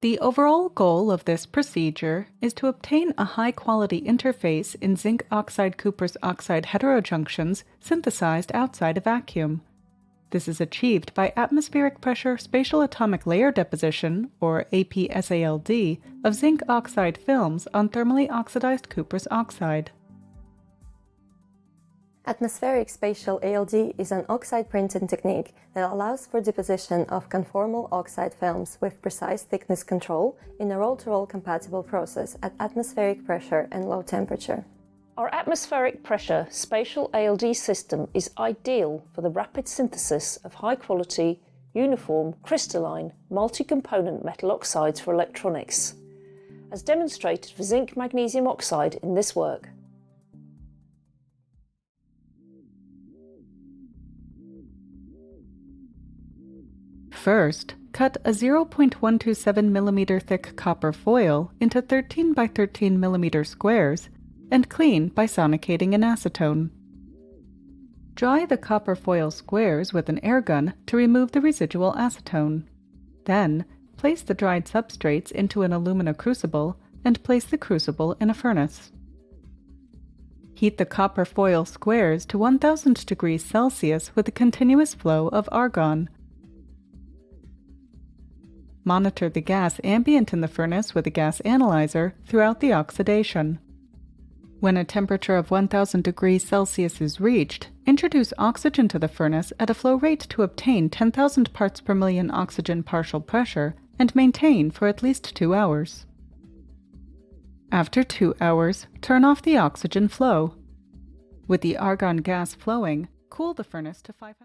The overall goal of this procedure is to obtain a high-quality interface in zinc oxide Cuprous oxide heterojunctions synthesized outside a vacuum. This is achieved by atmospheric pressure spatial atomic layer deposition, or APSALD, of zinc oxide films on thermally oxidized cuprous oxide. Atmospheric spatial ALD is an oxide printing technique that allows for deposition of conformal oxide films with precise thickness control in a roll-to-roll compatible process at atmospheric pressure and low temperature. Our atmospheric pressure spatial ALD system is ideal for the rapid synthesis of high-quality, uniform, crystalline, multi-component metal oxides for electronics, as demonstrated for zinc magnesium oxide in this work. First, cut a 0.127 mm thick copper foil into 13 by 13 mm squares and clean by sonicating in acetone. Dry the copper foil squares with an air gun to remove the residual acetone. Then, place the dried substrates into an alumina crucible and place the crucible in a furnace. Heat the copper foil squares to 1000 degrees Celsius with a continuous flow of argon. Monitor the gas ambient in the furnace with a gas analyzer throughout the oxidation. When a temperature of 1000 degrees Celsius is reached, introduce oxygen to the furnace at a flow rate to obtain 10,000 parts per million oxygen partial pressure and maintain for at least 2 hours. After 2 hours, turn off the oxygen flow. With the argon gas flowing, cool the furnace to 500